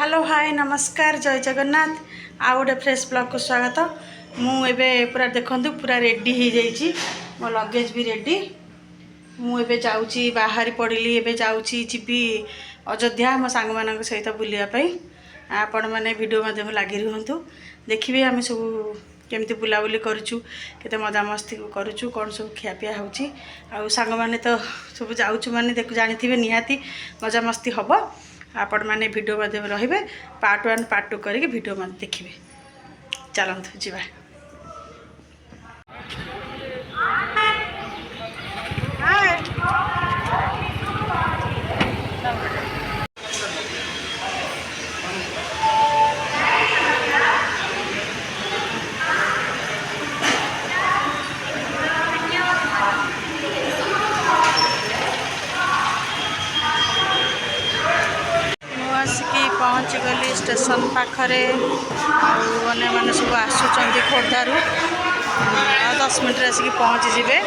Hello hi नमस्कार जय जगन्नाथ आ गोटे फ्रेश ब्लॉग को स्वागत। मुझे पूरा देखु पूरा रेडी हो जाइए मो लगेज भी रेडी। मुझे जाऊँगी बाहर पड़ी एवं जाऊँगी जी अयोध्या मो सांग मान सहित बुलायापी। आपण मैंने वीडियो मध्यम लगी रुहतु देखिए आम सब केमती बुलाबुली करूँ केते मजामस्ती करूँ कौन सब खियापिया होंग मैंने तो सब जाऊँ मैंने देख जानी निहाती मजामस्ती हम। आपण मैंने वीडियो मध्यम रे पार्ट 1 पार्ट 2 करके वीडियो मत देखिए। चलतु जी पहुँची गली स्टेशन पाखरे मैंने मैंने सब आसुँच खोर्धारू 10 मिनट आसिक पहुँची जीवे।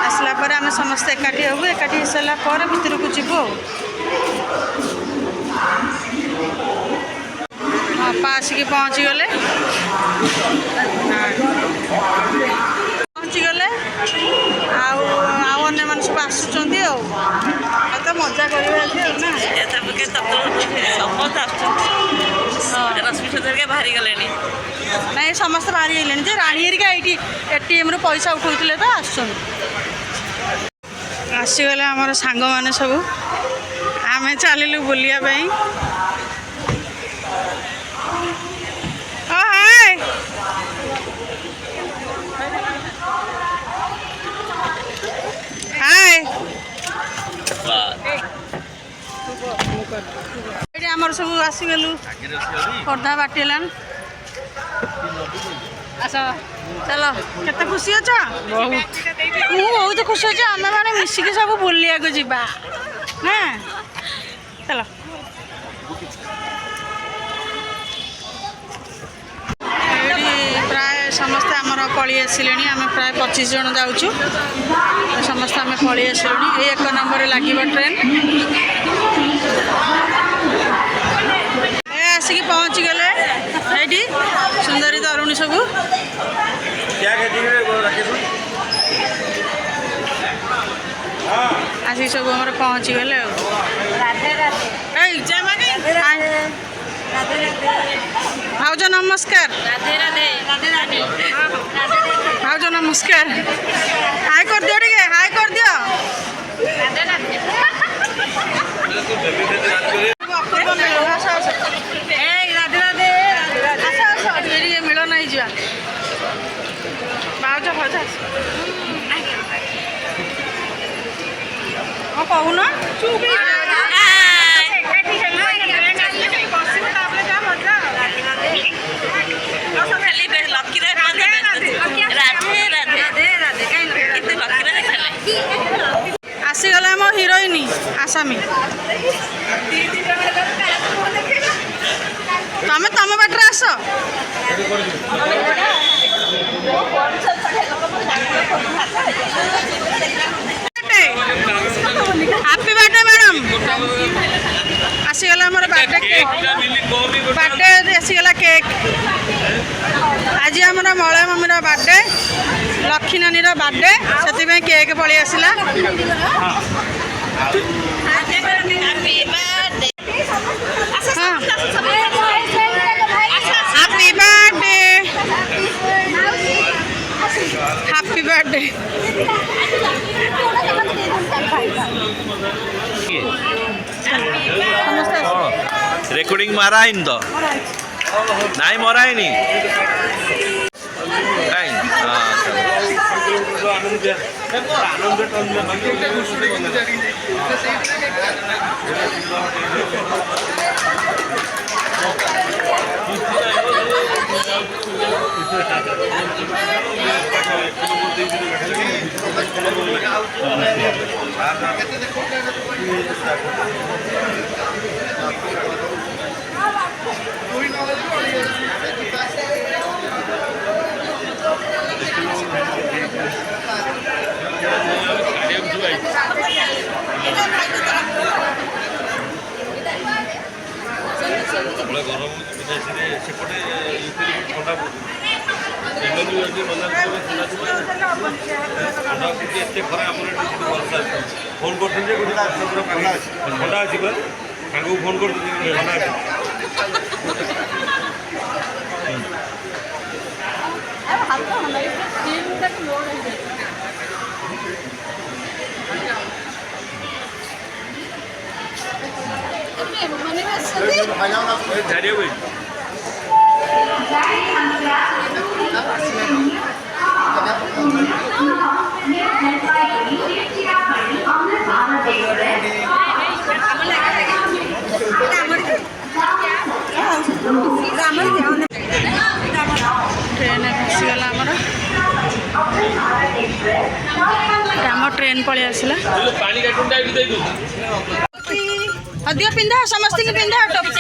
आसला पर आम समस्त एकाठी हबू एकाठी हो सारा भितर को जीवु। हाँ पा आसिक पहुँची गले पहुँची गले आने मैंने सब आसुँच तो मजा कर बाहरी गले ना समस्त बाहरी गले राणी हरिका ये एटीएम रु पैसा उठाते तो आसीगले आमर सांग मैंने सब आम चलू बुलिया आमर सब आसीगलु खोर्धा बाटेलान आस चलो केते खुशी अछ बहुत खुशी अच्छे आम मैंने मिसिक सब बुलिया को जीवा ना चलो प्राय समस्ते आमर पलि आसिले आम प्राय 25 जन जाऊँ समस्त आम पलि आसिले 1 नंबर लगे ट्रेन आसिक पहुँची गले ये सुंदरी तरुणी सब आसिक सब आम पहुँची गले भाउज नमस्कार भाउज नमस्कार हाय कर दियो टे हाय कर दियो मिलन नहीं जा भाउज भाउज हाँ कहून आसीगला आम हिरोइन आसामी तमें तम बाटर आस हैप्पी बर्थडे मैडम आसीगला आमर बर्थडे केक बर्थडे आसीगला केक आज आमर मलय मम्मी बर्थडे लक्ष्मी नानी बर्थडे से केक पलि आसला happy birthday happy birthday recording मारा है तो नाई मरा है नी ଗରମ ବିଦେଶରେ ସେପଟେ ଥଣ୍ଡା ଥଣ୍ଡା ଏତେ ଖରା ଆମର ବର୍ଷା ଫୋନ୍ କରୁଛନ୍ତି ଯେ ଗୋଟେ ଥଣ୍ଡା ଅଛି ବା ସାଙ୍ଗକୁ ଫୋନ୍ କରୁଛନ୍ତି ଥଣ୍ଡା ଅଛି। ट्रेन खसीगला आम ट्रेन पलि आसला दियो पिंधा समस्त की पिंधा टोपी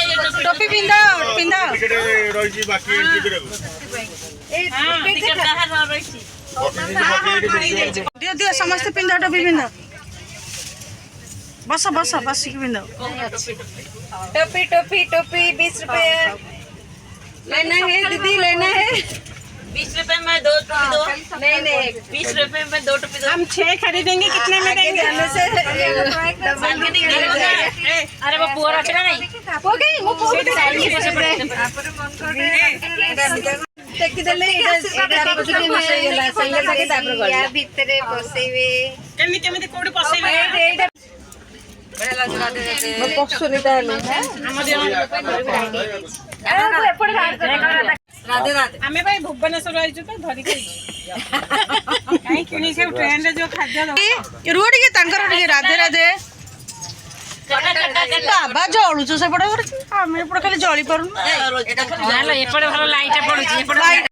पिंधा पिंधा दियो दियो समस्त पिंधा टोपी पिंधा बस बस बस की पिंधा टोपी टोपी टोपी 20 रुपए लेना है दीदी लेना है 20 रुपए में 2 टोपी दो। नहीं नहीं 20 रुपए में 2 टोपी दो। हम 6 खरीदेंगे कितने में देंगे जाने से मार्केटिंग देगा। अरे वो पूरा रखना नहीं हो गई वो पूरी ଦେଖିଦେଲେ ୟା ଭିତରେ ପଶେଇବେ केमिति कोडी पसेबे ପଶୁନି ତାହେଲେ राधे राधे। आमे भाई भुवनेश्वर आइजु त धरि के काई किनी से ट्रेन रे जो खाद्य रोड के तांकर के राधे राधे बाबा जळुछु से पड़ आमे पड़ खाली जळी पारु एपड़े भल लाइट पड़ुची।